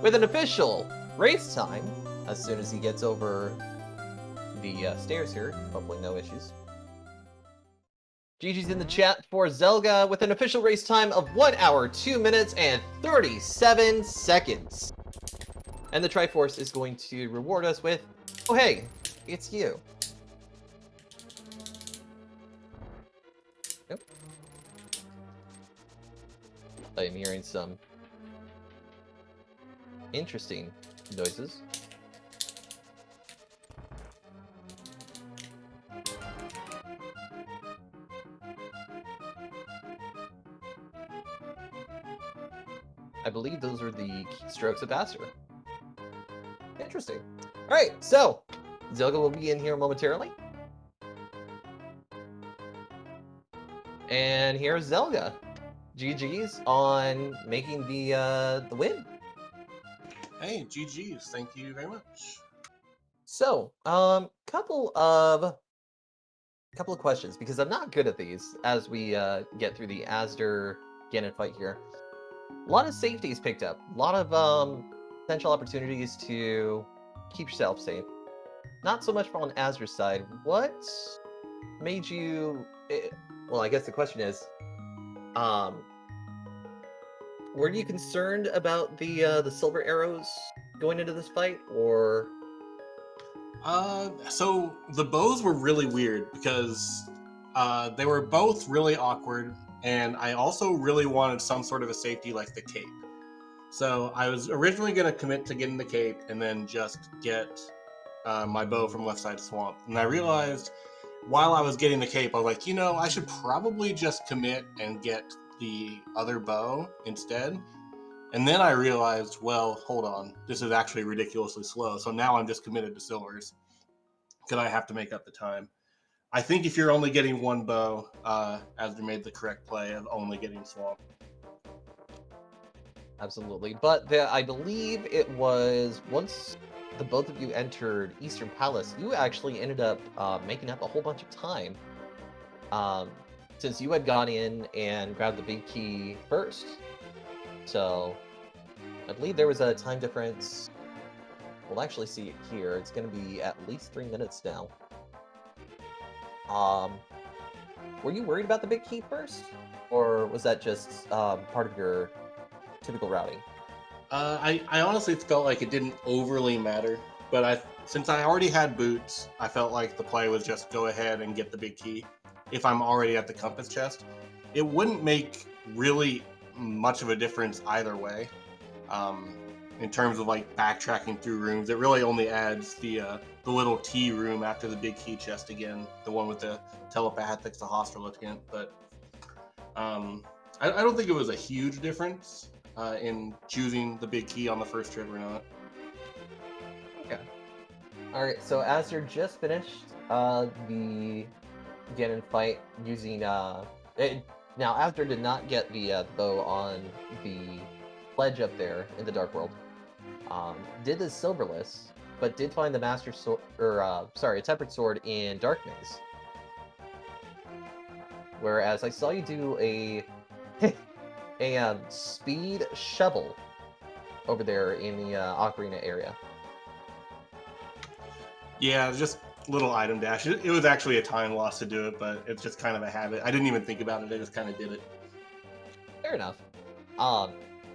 with an official race time as soon as he gets over the stairs here. Hopefully no issues. GG's in the chat for Zelga with an official race time of 1 hour, 2 minutes, and 37 seconds. And the Triforce is going to reward us with, oh hey, it's you. Yep. I am hearing some interesting noises. I believe those are the strokes of Azder. Interesting. Alright, so Zelga will be in here momentarily. And here's Zelga. GG's on making the win. Hey, GG's. Thank you very much. So, couple of questions, because I'm not good at these as we get through the Azder Ganon fight here. A lot of safeties picked up. A lot of potential opportunities to keep yourself safe. Not so much on Azder's side. What made you... well, I guess the question is, were you concerned about the silver arrows going into this fight, or So the bows were really weird because they were both really awkward, and I also really wanted some sort of a safety like the cape. So I was originally going to commit to getting the cape and then just get my bow from Left Side Swamp. And I realized while I was getting the cape, I was like, I should probably just commit and get the other bow instead. And then I realized, well, hold on, this is actually ridiculously slow. So now I'm just committed to silvers because I have to make up the time. I think if you're only getting one bow, Asder made the correct play of only getting swamp. absolutely. But I believe it was once the both of you entered Eastern Palace, you actually ended up making up a whole bunch of time. Um, since you had gone in and grabbed the big key first. So I believe there was a time difference. We'll actually see it here. It's going to be at least 3 minutes now. Were you worried about the big key first? Or was that just part of your typical routing? I honestly felt like it didn't overly matter, but since I already had boots, I felt like the play was just go ahead and get the big key. If I'm already at the compass chest, it wouldn't make really much of a difference either way. In terms of like backtracking through rooms, it really only adds the little T room after the big key chest again, the one with the telepathics, the hostile intent. But I don't think it was a huge difference in choosing the big key on the first trip or not. Okay. Alright, so as you're just finished the Ganon fight using now Asder did not get the bow on the ledge up there in the Dark World. Did the silverless, but did find the Master Sword, or sorry, a Tempered Sword in Dark Maze. Whereas I saw you do a speed shovel over there in the Ocarina area. Yeah, just little item dash. It was actually a time loss to do it, but it's just kind of a habit. I didn't even think about it. I just kind of did it. Fair enough.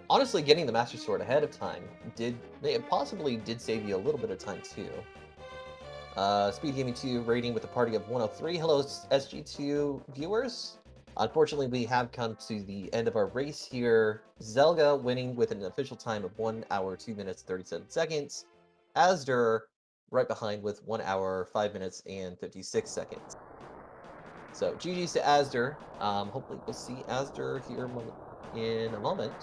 Honestly, getting the Master Sword ahead of time possibly did save you a little bit of time too. SpeedGaming 2 rating with a party of 103. Hello, SG2 viewers. Unfortunately, we have come to the end of our race here. Zelga winning with an official time of 1 hour, 2 minutes, 37 seconds. Azder right behind with 1 hour, 5 minutes, and 56 seconds. So, GG's to Azder. Hopefully we'll see Azder here in a moment.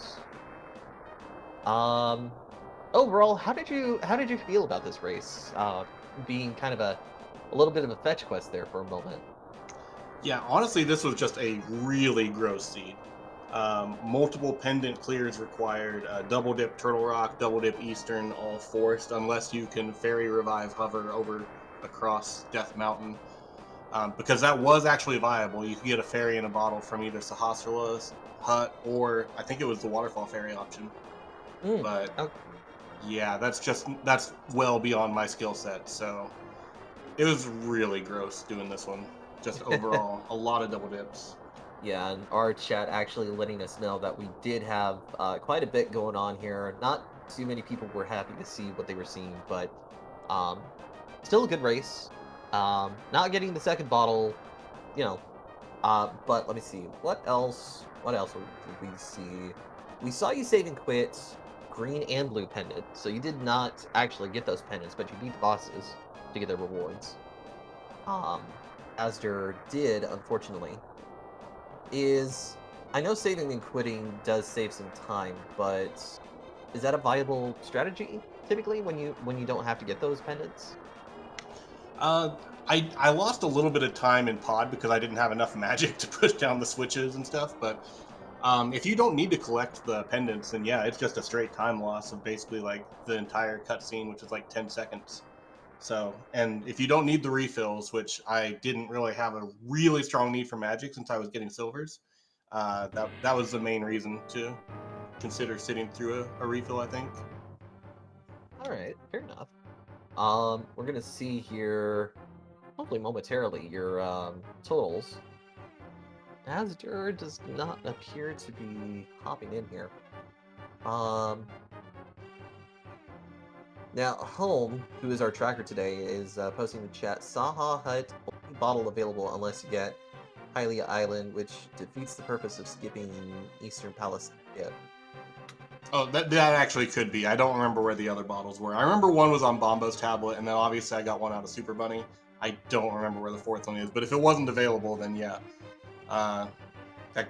Overall, how did you feel about this race? Being kind of a little bit of a fetch quest there for a moment. Yeah, honestly, this was just a really gross seed. Multiple pendant clears required, double dip Turtle Rock, double dip Eastern, all forced, unless you can fairy revive hover over across Death Mountain. Because that was actually viable. You could get a fairy in a bottle from either Sahasrarla's hut or I think it was the waterfall fairy option. But okay. yeah, that's well beyond my skill set. So it was really gross doing this one. Just overall, a lot of double dips. Yeah, and our chat actually letting us know that we did have quite a bit going on here. Not too many people were happy to see what they were seeing, but still a good race. Not getting the second bottle, you know. But let me see. What else? What else did we see? We saw you save and quit green and blue pendant, so you did not actually get those pendants, but you beat the bosses to get their rewards. Asder did, unfortunately. I know saving and quitting does save some time, but is that a viable strategy typically when you don't have to get those pendants? I lost a little bit of time in pod because I didn't have enough magic to push down the switches and stuff. But if you don't need to collect the pendants, then yeah, it's just a straight time loss of basically like the entire cutscene, which is like 10 seconds. So, and if you don't need the refills, which I didn't really have a really strong need for magic since I was getting silvers, that was the main reason to consider sitting through a refill, I think. All right, fair enough. We're gonna see here, hopefully momentarily, your totals. Asder does not appear to be hopping in here. Um, Now, Home, who is our tracker today, is posting in the chat, Saha Hut, only bottle available unless you get Hylia Island, which defeats the purpose of skipping Eastern Palace skip. Oh, that actually could be. I don't remember where the other bottles were. I remember one was on Bombo's tablet, and then obviously I got one out of Super Bunny. I don't remember where the fourth one is, but if it wasn't available, then yeah. That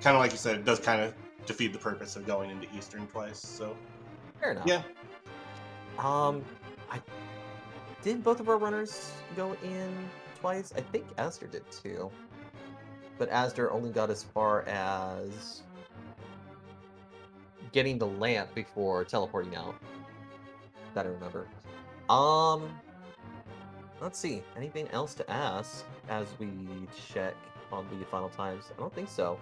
kind of like you said, it does kind of defeat the purpose of going into Eastern twice. So Fair enough. yeah. I did both of our runners go in twice? I think Azder did too. But Azder only got as far as getting the lamp before teleporting out. That I remember. Let's see. Anything else to ask as we check on the final times? I don't think so.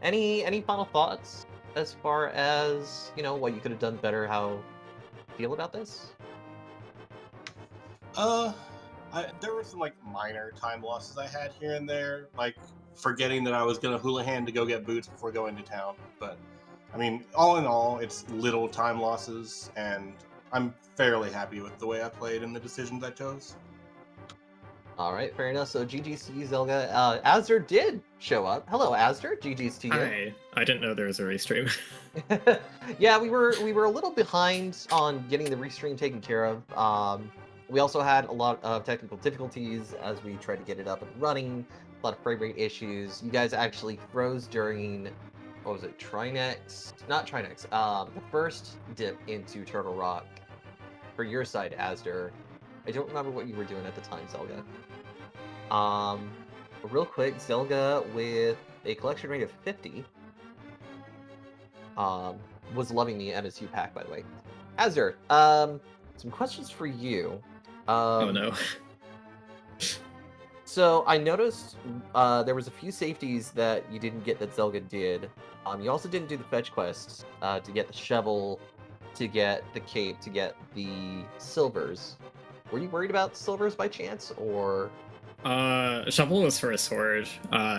Any final thoughts as far as, you know, what you could have done better, how you feel about this? There were some like minor time losses I had here and there, like forgetting that I was gonna Houlihan to go get boots before going to town. But I mean, all in all, it's little time losses, and I'm fairly happy with the way I played and the decisions I chose. All right, fair enough. So GG's Zelga. Azder did show up. Hello, Azder. GG's to you. Hi. I didn't know there was a restream. Yeah, we were a little behind on getting the restream taken care of. We also had a lot of technical difficulties as we tried to get it up and running. A lot of frame rate issues. You guys actually froze during, what was it, Trinex? Not Trinex. The first dip into Turtle Rock for your side, Azder. I don't remember what you were doing at the time, Zelga. Real quick, Zelga with a collection rate of 50 was loving the MSU pack, by the way. Azder, some questions for you. Oh no. So I noticed there was a few safeties that you didn't get that Zelga did. You also didn't do the fetch quests to get the shovel, to get the cape, to get the silvers. Were you worried about silvers by chance, or? Shovel was for a sword.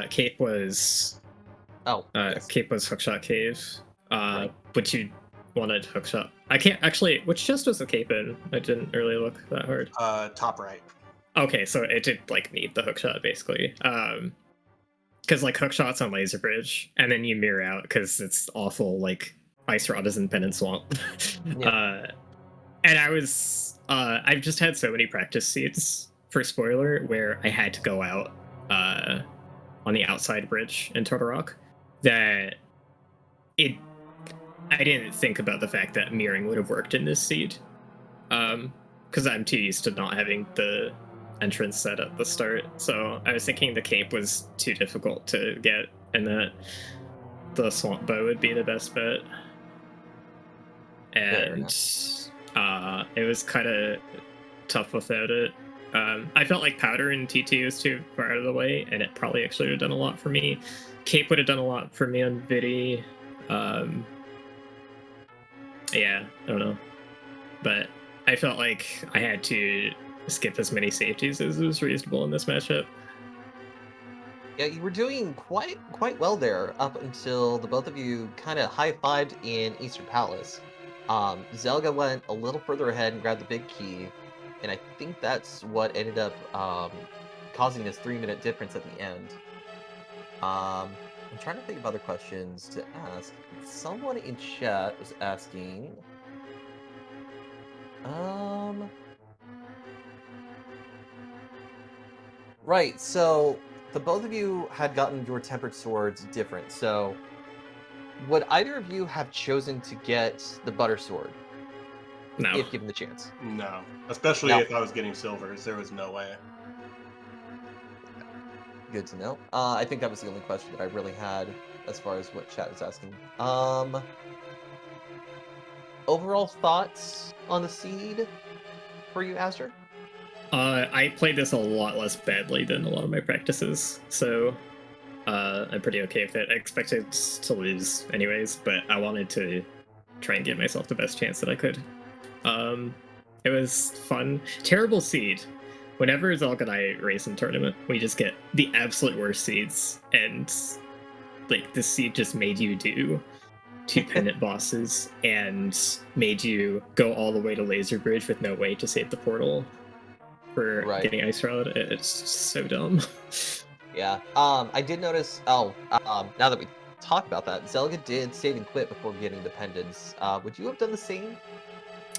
Cape was. Oh. Yes. Cape was Hookshot Cave. Right. But you wanted Hookshot. I can't actually. Which chest was the cape in? I didn't really look that hard. Top right. Okay, so it did like need the hookshot basically. Because like hookshot's on Laser Bridge, and then you mirror out because it's awful. Like Ice Rod is in Pendant Swamp. Yeah. And I've just had so many practice seats for spoiler where I had to go out on the outside bridge in Turtle Rock that I didn't think about the fact that mirroring would have worked in this seed. Because I'm too used to not having the entrance set at the start. So I was thinking the cape was too difficult to get and that the swamp bow would be the best bet. And it was kind of tough without it. I felt like powder and TT was too far out of the way, and it probably actually would have done a lot for me. Cape would have done a lot for me on Vidi. Yeah, I don't know. But I felt like I had to skip as many safeties as was reasonable in this matchup. Yeah, you were doing quite well there up until the both of you kind of high-fived in Eastern Palace. Zelga went a little further ahead and grabbed the big key, and I think that's what ended up causing this 3-minute difference at the end. I'm trying to think of other questions to ask. Someone in chat was asking... Right, so the both of you had gotten your tempered swords different, so would either of you have chosen to get the butter sword? No. If given the chance? No. Especially if I was getting silvers, there was no way. Good to know. I think that was the only question that I really had as far as what chat is asking. Overall thoughts on the seed for you, Azder? I played this a lot less badly than a lot of my practices, so I'm pretty okay with it. I expected to lose anyways, but I wanted to try and give myself the best chance that I could. It was fun. Terrible seed. Whenever Zelga and I race in tournament, we just get the absolute worst seeds, and like this seed just made you do 2 pennant bosses and made you go all the way to Laser Bridge with no way to save the portal for Right. getting Ice Rod. It's so dumb. Yeah. I did notice. Oh, now that we talk about that, Zelga did save and quit before getting the pendants. Would you have done the same?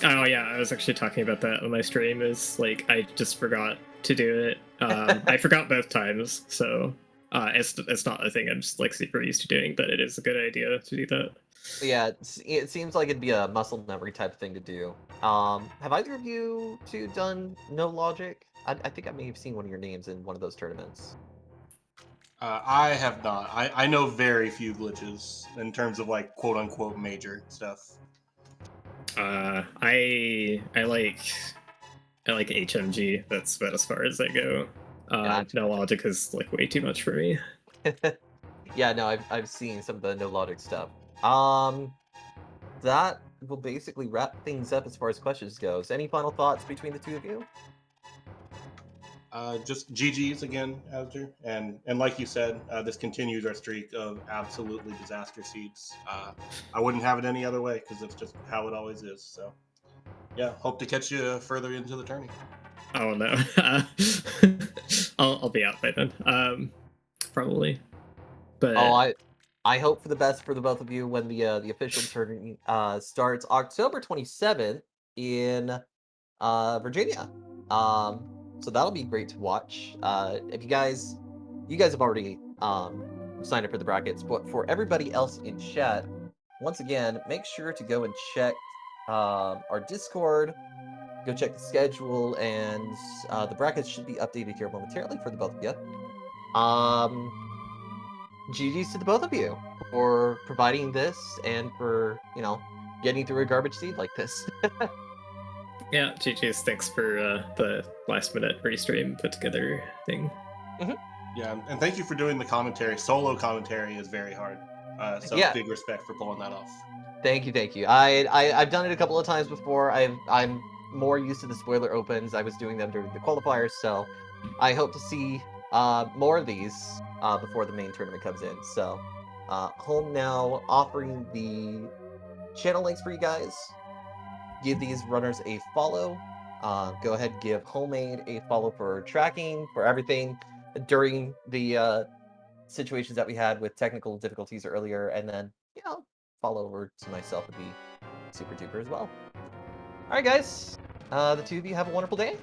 Oh yeah, I was actually talking about that on my stream. Is like I just forgot to do it. I forgot both times, so it's not a thing I'm just like super used to doing, but it is a good idea to do that. Yeah, it seems like it'd be a muscle memory type thing to do. Have either of you two done No Logic? I think I may have seen one of your names in one of those tournaments. I have not. I know very few glitches in terms of like quote unquote major stuff. I like HMG. That's about as far as I go. Gotcha. No Logic is like way too much for me. Yeah, no, I've seen some of the No Logic stuff. That will basically wrap things up as far as questions goes. Any final thoughts between the two of you? Just GG's again, Azder, and like you said, this continues our streak of absolutely disaster seeds. I wouldn't have it any other way because it's just how it always is. So, yeah, hope to catch you further into the tourney. Oh no, I'll be out by then, probably. But Oh, I hope for the best for the both of you when the official tournament starts October 27th in Virginia. So that'll be great to watch. If you guys have already signed up for the brackets, but for everybody else in chat, once again, make sure to go and check our Discord. Go check the schedule, and the brackets should be updated here momentarily for the both of you. GG's to the both of you for providing this and for, getting through a garbage seed like this. yeah, GG's. Thanks for the last minute restream put together thing. Yeah, and thank you for doing the commentary. Solo commentary is very hard. So Yeah. big respect for pulling that off. Thank you. I've done it a couple of times before. I'm more used to the spoiler opens. I was doing them during the qualifiers, so I hope to see more of these before the main tournament comes in. So, Home now offering the channel links for you guys. Give these runners a follow. Go ahead, give Homemade a follow for tracking, for everything during the situations that we had with technical difficulties earlier, and then, follow over to myself would be super duper as well. All right, guys. The two of you have a wonderful day.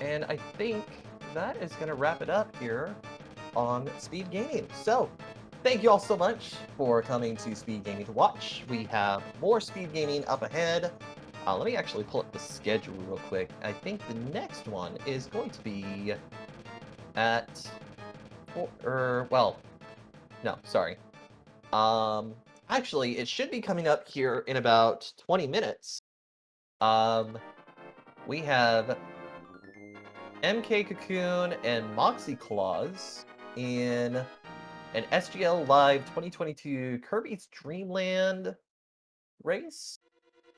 And I think that is going to wrap it up here on Speed Gaming. So, thank you all so much for coming to Speed Gaming to watch. We have more Speed Gaming up ahead. Let me actually pull up the schedule real quick. I think the next one is going to be at... no, sorry. Actually, it should be coming up here in about 20 minutes. We have MK Cocoon and Moxie Claus in an SGL Live 2022 Kirby's Dream Land race.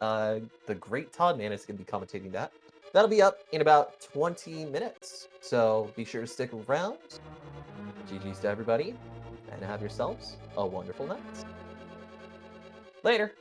The Great Todd Man is going to be commentating that. That'll be up in about 20 minutes. So be sure to stick around. GG's to everybody, and have yourselves a wonderful night. Later.